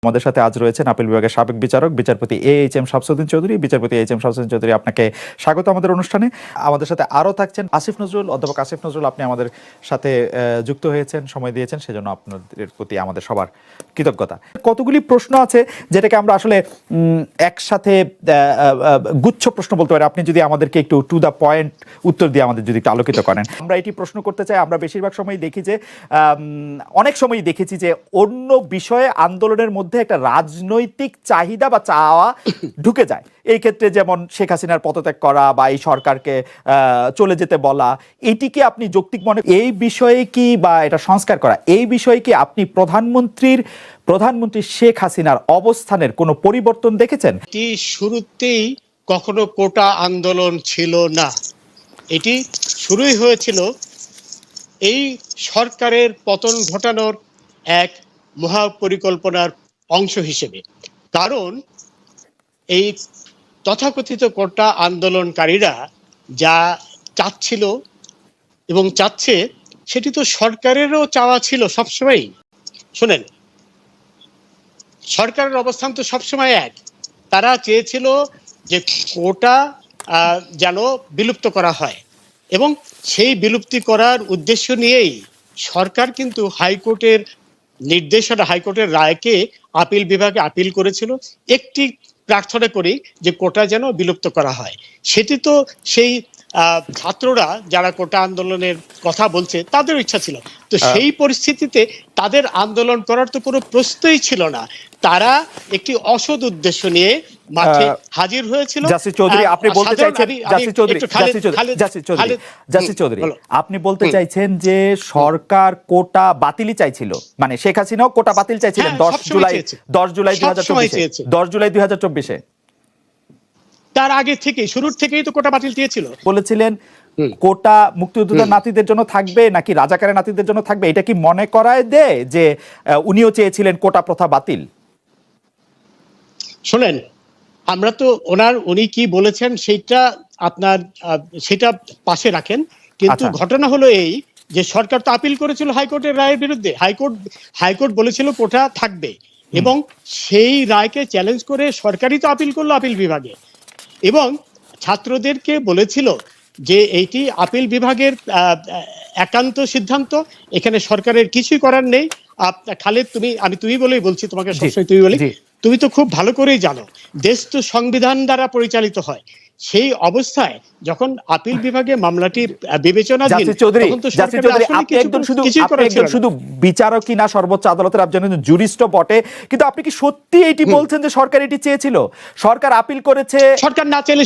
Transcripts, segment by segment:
আমাদের সাথে আজ রয়েছেন আপিল বিভাগের সাবেক বিচারক বিচারপতি এইচ এম শামসুদ্দিন চৌধুরী। বিচারপতি এইচ এম শামসুদ্দিন চৌধুরী, আপনাকে স্বাগত আমাদের অনুষ্ঠানে। আমাদের সাথে আরও থাকছেন আসিফ নজরুল, অধ্যাপক আসিফ নজরুল। আপনি আমাদের সাথে যুক্ত হয়েছেন, সময় দিয়েছেন, সেজন্য আপনাদের প্রতি আমাদের সবার কৃতজ্ঞতা। কতগুলি প্রশ্ন আছে যেটাকে আমরা আসলে একসাথে গুচ্ছ প্রশ্ন বলতে পারি। আপনি যদি আমাদেরকে একটু টু দ্য পয়েন্ট উত্তর দিয়ে আমাদের যদি একটু আলোকিত করেন। আমরা এটি প্রশ্ন করতে চাই। আমরা বেশিরভাগ সময় দেখি যে অনেক সময়ই দেখেছি যে অন্য বিষয়ে আন্দোলনের মধ্যে একটা রাজনৈতিক চাহিদা বা চাওয়া ঢুকে যায়। এই ক্ষেত্রে যেমন শেখ হাসিনার পদত্যাগ করা বা এই সরকারকে চলে যেতে বলা, এটিকে আপনি যৌক্তিক মনে এই বিষয়ে কি, বা এটা সংস্কার করা, এই বিষয়ে কি আপনি প্রধানমন্ত্রী শেখ হাসিনার অবস্থানের কোনো পরিবর্তন দেখেছেন? এটি শুরুতেই কখনো কোটা আন্দোলন ছিল না। এটি শুরুই হয়েছিল এই সরকারের পতন ঘটানোর এক মহাপরিকল্পনার অংশ হিসেবে। কারণ এই তথাকথিত কোটা আন্দোলনকারীরা যা চাচ্ছিল এবং চাচ্ছে, সেটি তো সরকারেরও চাওয়া ছিল সবসময়। শোনেন, সরকারের অবস্থান তো সবসময় এক। তারা চেয়েছিল যে কোটা যেন বিলুপ্ত করা হয়, এবং সেই বিলুপ্তি করার উদ্দেশ্য নিয়েই সরকার কিন্তু হাইকোর্টের নির্দেশনা, হাইকোর্টের রায়কে আপিল বিভাগে আপিল করেছিল একটি প্রার্থনা করি যে কোটা যেন বিলুপ্ত করা হয়। সেটি তো সেই ছাত্ররা যারা কোটা আন্দোলনের কথা বলছে তাদের ইচ্ছা ছিল। তো সেই পরিস্থিতিতে তাদের আন্দোলন করার তো কোনো প্রশ্নই ছিল না। তারা একটি অসৎ উদ্দেশ্য নিয়ে মাঠে হাজির হয়েছিল। জাসির চৌধুরী, আপনি বলতে চাইছেন আপনি বলতে চাইছেন যে সরকার কোটা বাতিলই চাইছিল, মানে শেখ হাসিনাও কোটা বাতিল চাইছিলেন 10 জুলাই 2024-এ। তার আগে থেকে, শুরুর থেকেই তো কোটা বাতিল দিয়েছিল। বলেছিলেন কোটা মুক্তিযোদ্ধার নাতিদের জন্য থাকবে নাকি রাজাকারের নাতিদের জন্য থাকবে, এটা কি মনে করায় দেয় যে উনিও চেয়েছিলেন কোটা প্রথা বাতিল? শোনেন, আমরা তো উনি কি বলেছেন সেটা পাশে রাখেন, কিন্তু ঘটনা হলো এই যে সরকার তো আপিল করেছিল হাইকোর্টের রায়ের বিরুদ্ধে। হাইকোর্ট বলেছিল কোটা থাকবে, এবং সেই রায়কে চ্যালেঞ্জ করে সরকারই তো আপিল করলো আপিল বিভাগে, এবং ছাত্রদেরকে বলেছিল যে এইটি আপিল বিভাগের একান্ত সিদ্ধান্ত, এখানে সরকারের কিছুই করার নেই। খালেদ, তুমি বলেই বলছি, তোমাকে সবসময় তুমি বলি, তুমি তো খুব ভালো করেই জানো দেশ তো সংবিধান দ্বারা পরিচালিত হয়। সেই অবস্থায় যখন আপিল বিভাগে মামলাটি বিবেচনাধীন, তখন তো সরকারের শুধু বিচারকই না, সর্বোচ্চ আদালতের একজন জুরিস্ট বটে, কিন্তু আপনি কি সত্যি এটি বলছেন যে সরকার এটি চেয়েছিল? সরকার আপিল করেছে। সরকার না চাইলে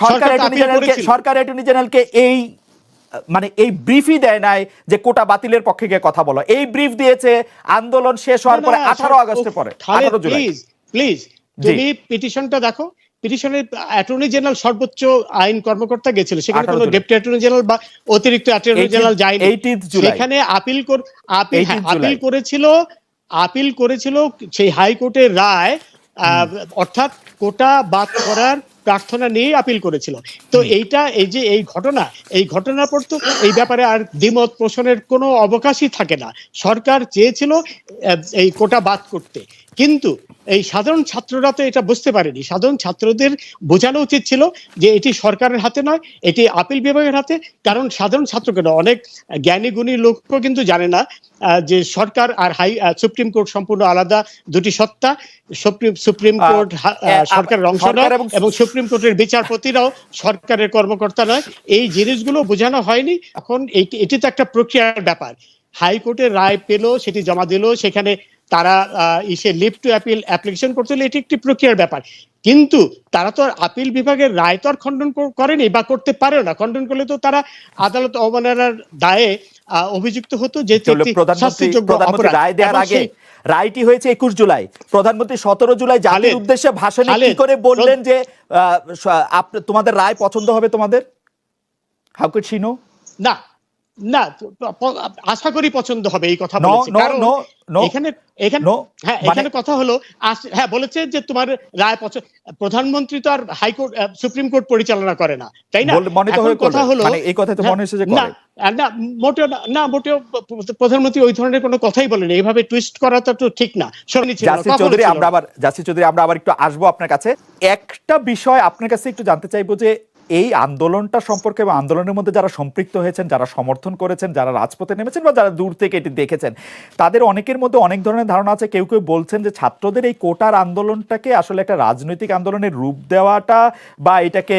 সরকার অ্যাটর্নি জেনারেলকে এই ব্রিফই দেয় নাই যে কোটা বাতিলের পক্ষে গিয়ে কথা বলো। এই ব্রিফ দিয়েছে আন্দোলন শেষ হওয়ার পরে 18 আগস্টের পরে। 18 জুলাই প্লিজ তুমি পিটিশনটা দেখো। পিটিশনের অ্যাটর্নি জেনারেল, সর্বোচ্চ আইন কর্মকর্তা গেছিল, সেখানে কোনো ডেপুটি অ্যাটর্নি জেনারেল বা অতিরিক্ত অ্যাটর্নি জেনারেল যায়নি। সেখানে আপিল করেছিল সেই হাইকোর্টের রায়, অর্থাৎ কোটা বাদ করার প্রার্থনা নিয়ে আপিল করেছিল। তো এই ঘটনার পর তো এই ব্যাপারে আর দ্বিমত পোষণের কোনো অবকাশই থাকে না। সরকার চেয়েছিল এই কোটা বাদ করতে, কিন্তু এই সাধারণ ছাত্ররা তো এটা বুঝতে পারেনি। সাধারণ ছাত্রদের বোঝানো উচিত ছিল যে এটি সরকারের হাতে নয়, এটি আপিল বিভাগের হাতে। কারণ সাধারণ ছাত্রকে না, অনেক জ্ঞানী গুণী লোকও কিন্তু জানে না যে সরকার আর সুপ্রিম কোর্ট সম্পূর্ণ আলাদা দুটি সত্তা। সুপ্রিম কোর্ট সরকারের অংশ নয়, এবং সুপ্রিম কোর্টের বিচারপতিরাও সরকারের কর্মকর্তা নয়। এই জিনিসগুলো বোঝানো হয়নি। এখন এটি তো একটা প্রক্রিয়ার ব্যাপার। হাইকোর্টের রায় পেল, সেটি জমা দিল, সেখানে তারা লিভ টু অ্যাপিল অ্যাপ্লিকেশন করছিল, এটি একটি প্রক্রিয়ার ব্যাপার। কিন্তু তারা তো আর আপিল বিভাগের রায় তো আর খণ্ডন করেনি বা করতে পারে না। খণ্ডন করলে তো তারা আদালত অবমাননার দায়ে অভিযুক্ত হতো, যে রায় দেওয়ার আগে রায়টি হয়েছে 21 জুলাই। প্রধানমন্ত্রী 17 জুলাই জাতির উদ্দেশ্যে ভাষণে কি করে বললেন যে তোমাদের রায় পছন্দ হবে তোমাদের? How could she no? না, না, আশা করি পছন্দ হবে এই কথা নো বলেছে, নো কারণ নো নো এখানে এখানে নো হ্যাঁ, মানে এখানে কথা হলো হ্যাঁ, বলেছে যে তোমার রায় প্রধানমন্ত্রী তো আর হাইকোর্ট সুপ্রিম কোর্ট পরিচালনা করে না, তাই না? মনে তো এখন হয়ে কথা করবে, হলো মানে এই কথা তো হ্যাঁ, মনে হচ্ছে যে না করে। না মোটেও না, না মোটেও প্রধানমন্ত্রী ওই ধরনের কোনো কথাই বলেনি, এইভাবে টুইস্ট করা তো ঠিক না, শোনি ছিল না, জাসির কখনো চৌধুরী ছিল আমরা না। আবার জাসির চৌধুরী আমরা আবার একটু আসবো আপনার কাছে। একটা বিষয় আপনার কাছে একটু জানতে চাইবো যে এই আন্দোলনটা সম্পর্কে বা আন্দোলনের মধ্যে যারা সম্পৃক্ত হয়েছেন, যারা সমর্থন করেছেন, যারা রাজপথে নেমেছেন বা যারা দূর থেকে এটি দেখেছেন, তাদের অনেকের মধ্যে অনেক ধরনের ধারণা আছে। কেউ কেউ বলছেন যে ছাত্রদের এই কোটার আন্দোলনটাকে আসলে একটা রাজনৈতিক আন্দোলনের রূপ দেওয়াটা বা এটাকে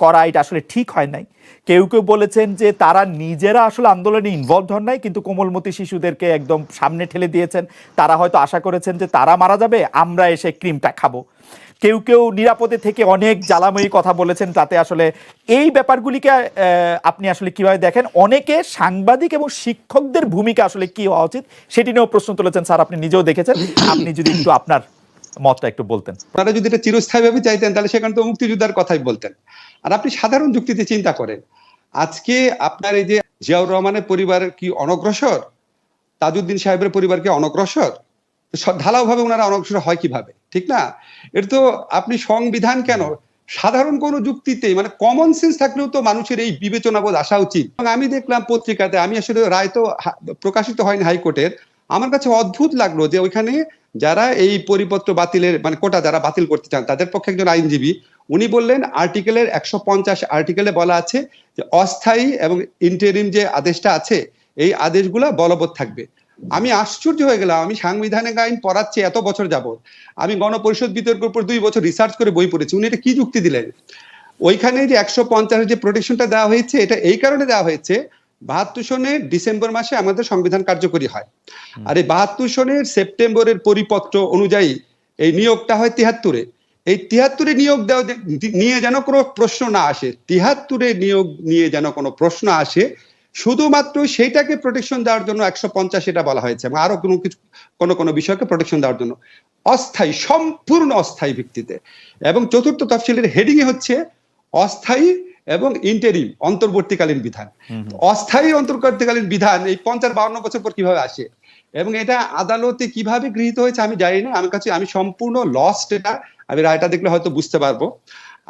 করা এটা আসলে ঠিক হয় নাই। কেউ কেউ বলেছেন যে তারা নিজেরা আসলে আন্দোলনে ইনভলভ হন নাই, কিন্তু কোমলমতি শিশুদেরকে একদম সামনে ঠেলে দিয়েছেন। তারা হয়তো আশা করেছেন যে তারা মারা যাবে, আমরা এসে ক্রিমটা খাবো। কেউ কেউ নিরাপদে থেকে অনেক জ্বালাময়ী কথা বলেছেন, তাতে আসলে এই ব্যাপারগুলিকে আপনি আসলে কিভাবে দেখেন? অনেকে সাংবাদিক এবং শিক্ষকদের ভূমিকা আসলে কি হওয়া উচিত সেটি নিয়েও প্রশ্ন তুলেছেন। স্যার আপনি নিজেও দেখেছেন, আপনি যদি একটু আপনার মতটা একটু বলতেন। আপনারা যদি এটা চিরস্থায়ীভাবে চাইতেন তাহলে সেখানে তো মুক্তিযোদ্ধার কথাই বলতেন। আর আপনি সাধারণ যুক্তিতে চিন্তা করেন, আজকে আপনার এই যে জিয়াউর রহমানের পরিবার কি অনগ্রসর, তাজউদ্দিন সাহেবের পরিবার কি অনগ্রসর? ঢালাও ভাবে ওনারা অনগ্রসর হয় কিভাবে, ঠিক না? এটা তো আপনি সংবিধান কেন, সাধারণ কোন যুক্তিতে মানে কমন সেন্স থাকলেও তো মানুষের এই বিবেচনাবোধ আসা উচিত। এবং আমি দেখলাম পত্রিকাতে, আমি আসলে রায় তো প্রকাশিত হয়নি হাইকোর্টের, আমার কাছে অদ্ভুত লাগলো যে ওইখানে যারা এই পরিপত্র বাতিলের মানে কোটা যারা বাতিল করতে চান তাদের পক্ষে একজন আইনজীবী উনি বললেন আর্টিকেলের 150 আর্টিকেলে বলা আছে যে অস্থায়ী এবং ইন্টারিম যে আদেশটা আছে এই আদেশগুলা বলবৎ থাকবে। আমি আশ্চর্য হয়ে গেলাম, আমি সাংবিধানিক আইন পড়াচ্ছি এত বছর যাবত, আমি গণপরিষদ বিতর্কের উপর 2 বছর রিসার্চ করে বই পড়েছি, উনি এটা কি যুক্তি দিলেন? ওইখানে যে 150 যে প্রোটেকশনটা দেওয়া হয়েছে এটা এই কারণে দেওয়া হয়েছে 72 সনের ডিসেম্বর মাসে আমাদের সংবিধান কার্যকরী হয়, আর এই 72 সনের সেপ্টেম্বরের পরিপত্র অনুযায়ী এই নিয়োগটা হয় 73-এ। এই 73-এ নিয়োগ দেওয়া নিয়ে যেন কোনো প্রশ্ন না আসে, 73-এ নিয়োগ নিয়ে যেন কোনো প্রশ্ন আসে, শুধুমাত্র সেইটাকে প্রোটেকশন দেওয়ার জন্য 150 এটা বলা হয়েছে, এবং আরো কোনো কিছু কোনো বিষয়কে প্রোটেকশন দেওয়ার জন্য অস্থায়ী, সম্পূর্ণ অস্থায়ী ভিত্তিতে। এবং চতুর্থ তফসিলের হেডিং এ হচ্ছে অস্থায়ী এবং ইন্টারিম অন্তর্বর্তীকালীন বিধান। অস্থায়ী অন্তর্বর্তীকালীন বিধান এই 50-52 বছর পর কিভাবে আসে এবং এটা আদালতে কিভাবে গৃহীত হয়েছে আমি জানি না, আমি সম্পূর্ণ লস্ট এটা, আমি রায়টা দেখলে হয়তো বুঝতে পারবো।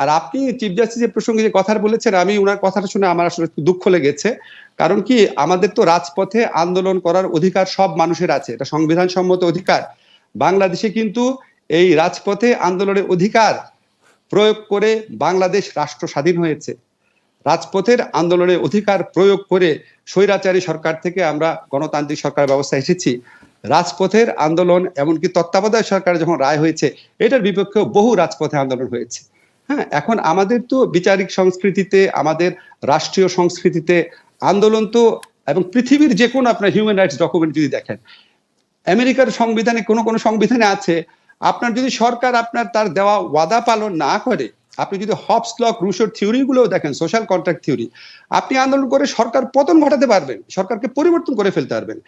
আর আপনি চিফ জাস্টিসের প্রসঙ্গে যে কথা বলেছেন, আমি ওনার কথাটা শুনে আমার আসলে দুঃখ লেগেছে। কারণ কি, আমাদের তো রাজপথে আন্দোলন করার অধিকার সব মানুষের আছে, এটা সংবিধান সম্মত অধিকার। বাংলাদেশে কিন্তু এই রাজপথে আন্দোলনের অধিকার প্রয়োগ করে বাংলাদেশ রাষ্ট্র স্বাধীন হয়েছে। রাজপথের আন্দোলনের অধিকার প্রয়োগ করে স্বৈরাচারী সরকার থেকে আমরা গণতান্ত্রিক সরকার ব্যবস্থা এসেছি। রাজপথের আন্দোলন এমনকি তত্ত্বাবধায়ক সরকার যখন রায় হয়েছে এটার বিপক্ষে বহু রাজপথে আন্দোলন হয়েছে। হ্যাঁ, এখন আমাদের তো বিচারিক সংস্কৃতিতে, আমাদের রাষ্ট্রীয় সংস্কৃতিতে আন্দোলন তো, এবং পৃথিবীর যে কোনো আপনার হিউম্যান রাইটস ডকুমেন্ট যদি দেখেন, আমেরিকার সংবিধানে কোনো সংবিধানে আছে আপনার যদি সরকার আপনার তার দেওয়া ওয়াদা পালন না করে, আপনি যদি হবস লক রুশোর থিওরি গুলোও দেখেন, সোশ্যাল কন্ট্রাক্ট থিওরি, আপনি আন্দোলন করে সরকার পতন ঘটাতে পারবেন, সরকারকে পরিবর্তন করে ফেলতে পারবেন।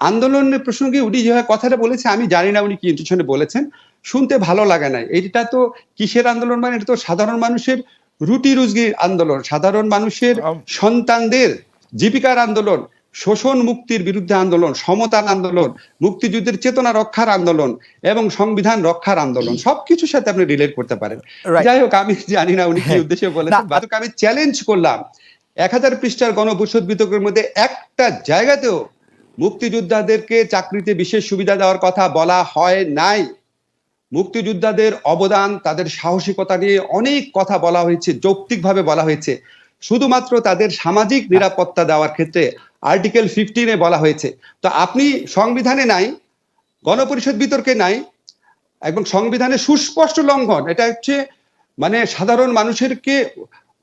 আন্দোলনের প্রসঙ্গে উনি যেভাবে কথাটা বলেছে আমি জানি না উনি কি ইন্টেনশনে বলেছেন, শুনতে ভালো লাগে না। এটা তো কিসের আন্দোলন, মানে এটা তো সাধারণ মানুষের রুটি রুজির আন্দোলন, সাধারণ মানুষের সন্তানদের জীবিকার আন্দোলন, শোষণ মুক্তির বিরুদ্ধে আন্দোলন, সমতার আন্দোলন, মুক্তিযুদ্ধের চেতনা রক্ষার আন্দোলন এবং সংবিধান রক্ষার আন্দোলন, সবকিছুর সাথে আপনি রিলেট করতে পারেন। যাই হোক, আমি জানি না উনি কি উদ্দেশ্যে বলেছেন, বাট আমি চ্যালেঞ্জ করলাম 1000 পৃষ্ঠার গণপরিষদ বিতর্কের মধ্যে একটা জায়গাতেও মুক্তিযোদ্ধাদেরকে চাকরিতে বিশেষ সুবিধা দেওয়ার কথা বলা হয় নাই। মুক্তিযোদ্ধাদের অবদান, তাদের সাহসিকতা নিয়ে অনেক কথা বলা হয়েছে, যৌক্তিকভাবে বলা হয়েছে। শুধুমাত্র তাদের সামাজিক নিরাপত্তা দেওয়ার ক্ষেত্রে আর্টিকেল 15-এ বলা হয়েছে। তো আপনি সংবিধানে নাই, গণপরিষদ বিতর্কে নাই, এবং সংবিধানের সুস্পষ্ট লঙ্ঘন। এটা হচ্ছে মানে সাধারণ মানুষেরকে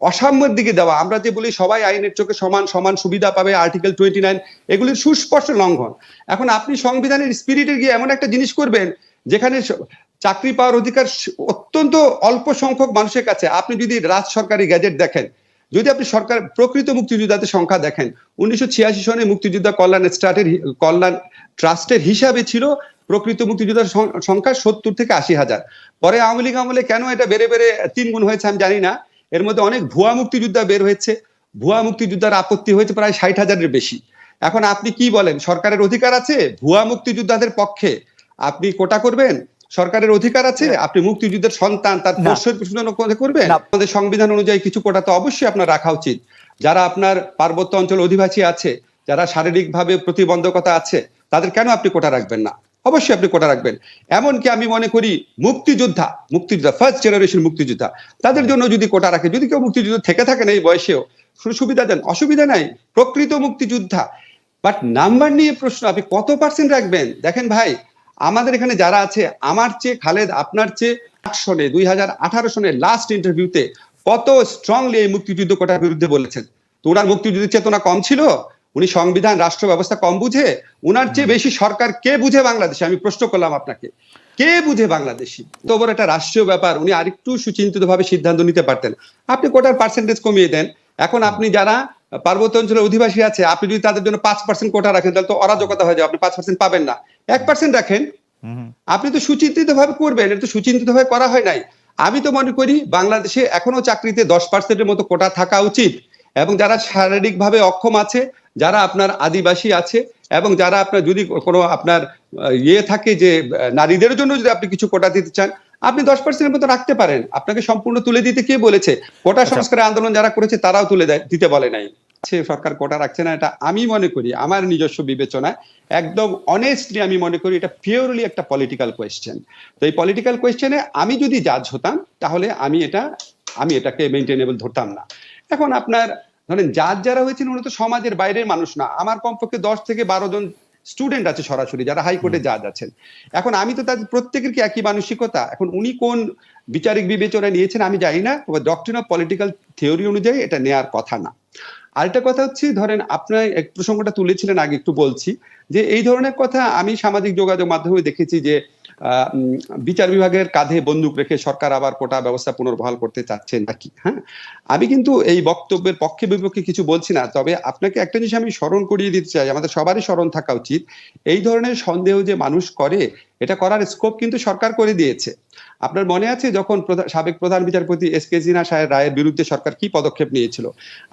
অসাম্যের দিকে দেওয়া। আমরা যে বলি সবাই আইনের চোখে সমান, সমান সুবিধা পাবে, আর্টিকেল 29, এগুলির সুস্পষ্ট লঙ্ঘন। এখন আপনি সংবিধানের স্পিরিটে গিয়ে এমন একটা জিনিস করবেন যেখানে চাকরি পাওয়ার অধিকার অত্যন্ত অল্প সংখ্যক মানুষের কাছে। আপনি যদি রাজ সরকারি গ্যাজেট দেখেন, যদি আপনি সরকার প্রকৃত মুক্তিযোদ্ধাদের সংখ্যা দেখেন, 1986 সনে মুক্তিযোদ্ধা কল্যাণ ট্রাস্টের হিসাবে ছিল প্রকৃত মুক্তিযোদ্ধার সংখ্যা 70 থেকে 80,000। পরে আওয়ামী লীগ আমলে কেন এটা বেড়ে 3 গুণ হয়েছে আমি জানি না। এর মধ্যে অনেক ভুয়া মুক্তিযোদ্ধা বের হয়েছে, ভুয়া মুক্তিযোদ্ধার আপত্তি হয়েছে প্রায় 60,000-এর বেশি। এখন আপনি কি বলেন, সরকারের অধিকার আছে ভুয়া মুক্তিযোদ্ধাদের পক্ষে আপনি কোটা করবেন? সরকারের অধিকার আছে আপনি মুক্তিযুদ্ধের সন্তান তার প্রশ্নের প্রশ্ন করবেন? আমাদের সংবিধান অনুযায়ী কিছু কোটা তো অবশ্যই আপনার রাখা উচিত। যারা আপনার পার্বত্য অঞ্চল অধিবাসী আছে, যারা শারীরিকভাবে প্রতিবন্ধকতা আছে, তাদের কেন আপনি কোটা রাখবেন না? অবশ্যই আপনি কোটা রাখবেন। এমনকি আমি মনে করি মুক্তিযোদ্ধা ফার্স্ট জেনারেশন মুক্তিযোদ্ধা, তাদের জন্য যদি কোটা রাখে, যদি কেউ মুক্তিযুদ্ধ থেকে থাকেন এই বয়সেও, সুবিধা দেন, অসুবিধা নাই, প্রকৃত মুক্তিযোদ্ধা। বাট নাম্বার নিয়ে প্রশ্ন, আপনি কত পার্সেন্ট রাখবেন? দেখেন ভাই, আমাদের এখানে যারা আছে, আমার চেয়ে খালেদ আপনার চেয়ে 8 সনে 2018 সনে লাস্ট ইন্টারভিউতে কত স্ট্রংলি এই মুক্তিযুদ্ধ কোটার বিরুদ্ধে বলেছেন। তো ওনার মুক্তিযুদ্ধের চেতনা কম ছিল? উনি সংবিধান রাষ্ট্র ব্যবস্থা কম বুঝে? উনার চেয়ে বেশি সরকার কে বুঝে বাংলাদেশে? আমি প্রশ্ন করলাম আপনাকে, কে বুঝে বাংলাদেশি? তো বড় একটা রাষ্ট্রীয় ব্যাপার, উনি আরেকটু সুচিন্তিত ভাবে সিদ্ধান্ত নিতে পারতেন। আপনি কোটার পার্সেন্টেজ কমিয়ে দেন। এখন আপনি যারা পার্বত্য অঞ্চলের অধিবাসী আছে, আপনি যদি তাদের জন্য 5% কোটা রাখেন, তাহলে তো অরাজকতা হয়ে যাবে। আপনি 5% পাবেন না, 1% রাখেন। আপনি তো সুচিন্তিত ভাবে করবেন, এটা তো সুচিন্তিত ভাবে করা হয় নাই। আমি তো মনে করি বাংলাদেশে এখনো চাকরিতে 10%-এর মতো কোটা থাকা উচিত, এবং যারা শারীরিকভাবে অক্ষম আছে, যারা আপনার আদিবাসী আছে, এবং যারা আপনার যদি কোনো আপনার ইয়ে থাকে যে নারীদের জন্য যদি আপনি কিছু কোটা দিতে চান, আপনি 10%-এর মতো রাখতে পারেন। আপনাকে সম্পূর্ণ তুলে দিতে কে বলেছে? কোটা সংস্কারের আন্দোলন যারা করেছে তারাও তুলে দিতে বলে নাই। সরকার কোটা রাখছে না, এটা আমি মনে করি আমার নিজস্ব বিবেচনায় একদম অনেস্টলি আমি মনে করি এটা পিওরলি একটা পলিটিক্যাল কোয়েশ্চেন। তো এই পলিটিক্যাল কোয়েশ্চেনে আমি যদি জাজ হতাম, তাহলে আমি এটাকে মেইনটেনেবল ধরতাম না। এখন আপনার ধরেন জাজ যারা হয়েছেন উনি তো সমাজের বাইরের মানুষ না। আমার কমপক্ষে 10 থেকে 12 জন স্টুডেন্ট আছে সরাসরি যারা হাইকোর্টে জাজ আছেন। এখন আমি তো তাদের প্রত্যেকের কি একই মানসিকতা? এখন উনি কোন বিচারিক বিবেচনা নিয়েছেন আমি জানি না, তবে ডক্ট্রিন অফ পলিটিক্যাল থিওরি অনুযায়ী এটা নেওয়ার কথা না। আরেকটা কথা হচ্ছে, ধরেন আপনার এক প্রসঙ্গটা তুলেছিলেন আগে, একটু বলছি যে এই ধরনের কথা আমি সামাজিক যোগাযোগ মাধ্যমে দেখেছি যে বিচার বিভাগের কাঁধে বন্দুক রেখে সরকার আবার কোটা ব্যবস্থা পুনর্বহাল করতে চাচ্ছেন নাকি। হ্যাঁ, আমি কিন্তু এই বক্তব্যের পক্ষে বিপক্ষে কিছু বলছি না, তবে আপনাকে একটা জিনিস আমি স্মরণ করিয়ে দিতে চাই, আমাদের সবারই স্মরণ থাকা উচিত, এই ধরনের সন্দেহ যে মানুষ করে, এটা করার স্কোপ কিন্তু সরকার করে দিয়েছে। আপনার মনে আছে যখন সাবেক প্রধান বিচারপতি এস.কে. সিনহা সাহেবের রায়ের বিরুদ্ধে সরকার কি পদক্ষেপ নিয়েছিল?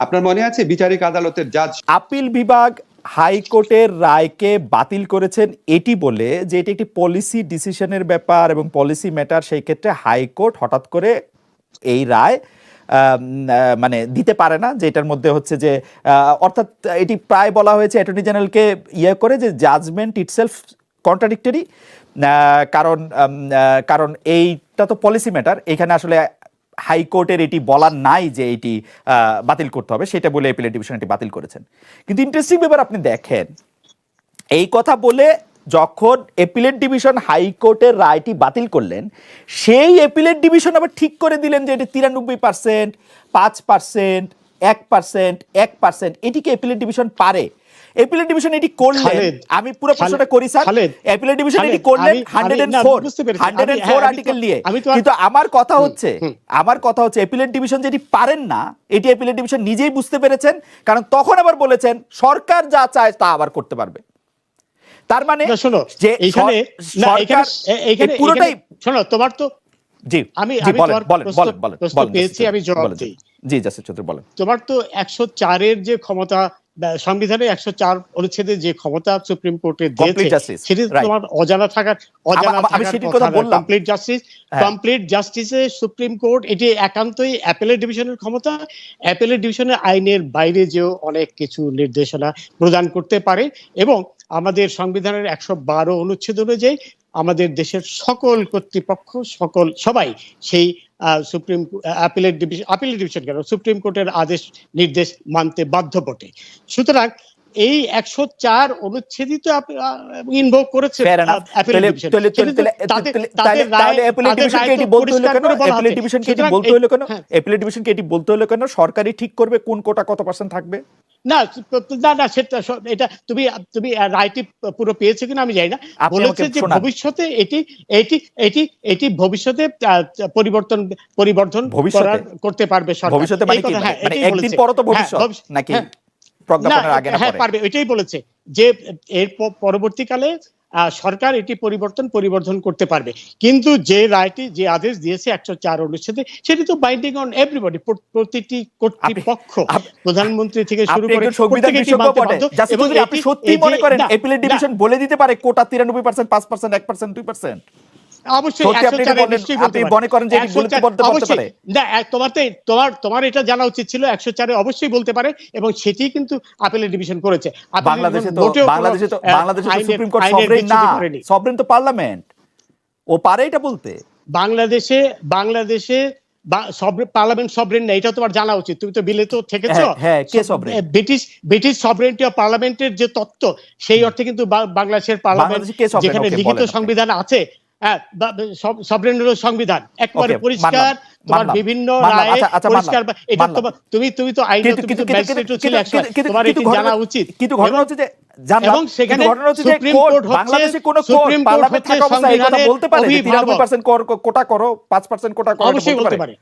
আপনার মনে আছে? বিচারিক আদালতের জাজ আপিল বিভাগ হাইকোর্টের রায়কে বাতিল করেছেন এটি বলে যে এটি একটি পলিসি ডিসিশনের ব্যাপার এবং পলিসি ম্যাটার, সেই ক্ষেত্রে হাইকোর্ট হঠাৎ করে এই রায় মানে দিতে পারে না, যে এটার মধ্যে হচ্ছে যে অর্থাৎ এটি প্রায় বলা হয়েছে অ্যাটর্নি জেনারেলকে ইয়ে করে যে জাজমেন্ট ইটসেলফ কন্ট্রাডিক্টরি, কারণ এইটা তো পলিসি ম্যাটার, এখানে আসলে হাইকোর্টের এটি বলার নাই যে এটি বাতিল করতে হবে, সেটা বলে অ্যাপিলেট ডিভিশন এটি বাতিল করেছেন। কিন্তু ইন্টারেস্টিং ব্যাপার আপনি দেখেন, এই কথা বলে যখন অ্যাপিলেট ডিভিশন হাইকোর্টের রায়টি বাতিল করলেন, সেই অ্যাপিলেট ডিভিশন আবার ঠিক করে দিলেন যে এটি 93%, 5%, 1%, 1%, এটিকে অ্যাপিলেট ডিভিশন পারে। অ্যাপিলেট ডিভিশন এটি করলেন, আমি পুরো প্রশ্নটা করি স্যার, অ্যাপিলেট ডিভিশন এটি করলেন 104 আর্টিকেল নিয়ে। কিন্তু আমার কথা হচ্ছে অ্যাপিলেট ডিভিশন যেটি পারেন না, এটি অ্যাপিলেট ডিভিশন নিজেই বুঝতে পেরেছেন, কারণ তখন আবার বলেছেন সরকার যা চায় তা আবার করতে পারবে। তার মানে যে পুরোটাই শোনো, তোমার তো জি আমি বলেন পেয়েছি, আমি জবাব দিই। জি জাসির চৌধুরী বলেন। তোমার তো 104-এর যে ক্ষমতা, সংবিধানে 104 অনুচ্ছেদে যে ক্ষমতা সুপ্রিম কোর্টে দিয়েছে, সেটি তোমার অজানা থাকার কমপ্লিট জাস্টিসে সুপ্রিম কোর্ট এটি একান্তই অ্যাপিলেট ডিভিশনের ক্ষমতা। অ্যাপিলেট ডিভিশনের আইনের বাইরে যেও অনেক কিছু নির্দেশনা প্রদান করতে পারে, এবং আমাদের সংবিধানের 112 অনুচ্ছেদ অনুযায়ী আমাদের দেশের সকল কর্তৃপক্ষ সবাই সেই সুপ্রিম অ্যাপিলেট ডিভিশন কেন সুপ্রিম কোর্টের আদেশ নির্দেশ মানতে বাধ্য বটে। সুতরাং এই 104 অনুচ্ছেদই তো ইনভোক করেছে অ্যাপিলেট ডিভিশন। সরকারি ঠিক করবে কোন কোটা কত পার্সেন্ট থাকবে? না সেটা এটা তুমি রাইটি পুরো পেয়েছো কিনা আমি জানি না। বলেছে যে ভবিষ্যতে এটি ভবিষ্যতে পরিবর্তন করতে পারবে সরকার। ভবিষ্যতে মানে কি, মানে একদিন পর তো ভবিষ্যৎ নাকি প্রজ্ঞাপনের আগে না পরে? পারবে, এটাই বলেছে যে এর পরবর্তীকালে সরকার এটি পরিবর্তন করতে পারবে। কিন্তু যে রায়টি, যে আদেশ দিয়েছে 104 অনুচ্ছেদে, সেটি তো বাইন্ডিং অন এভরিবডি, প্রতিটি কর্তৃপক্ষ, প্রধানমন্ত্রী থেকে শুরু করে সংবিধান প্রত্যেকেই বিশেষজ্ঞ মানতে বটে। বাধ্য। জাস্টিস এবং চৌধুরী, আপনি সত্যি মনে করেন অ্যাপিলেট ডিভিশন বলে দিতে পারে কোটা 93%, 5%, 1%, 2%? অবশ্যই সত্যি আপনি এটা বলেন, আপনি মনে করেন যে এটি বলতে পারে? না, তোমার এটা জানা উচিত ছিল, 104 অবশ্যই বলতে পারে, এবং সেটি কিন্তু আপিলের ডিভিশন করেছে। বাংলাদেশে তো সুপ্রিম কোর্ট সভরেন না, সভরেন তো পার্লামেন্ট, ও পারে এটা বলতে। বাংলাদেশে পার্লামেন্ট সভরেন না, এটা তোমার জানা উচিত। তুমি তো বিলে তো থেকেছো। হ্যাঁ, কে সভরেন? ব্রিটিশ সভরেন্টি অফ পার্লামেন্টের যে তত্ত্ব, সেই অর্থে কিন্তু বাংলাদেশের পার্লামেন্ট, যেখানে লিখিত সংবিধান আছে, সভরেন হলো সংবিধান, একেবারে পরিষ্কার, তোমার বিভিন্ন রায়ে পরিষ্কার। এটা তুমি তো আইন ম্যাজিস্ট্রেটও ছিলে একসময়, তোমার এটি জানা উচিত। কিন্তু ঘটনা হচ্ছে যে এবং সেখানে সুপ্রিম কোর্ট বাংলাদেশে কোন কোর্ট পার্লামেন্ট থাকা অবস্থায় এই কথা বলতে পারে 93% কোটা করো, 5% কোটা করো, অবশ্যই বলতে পারে।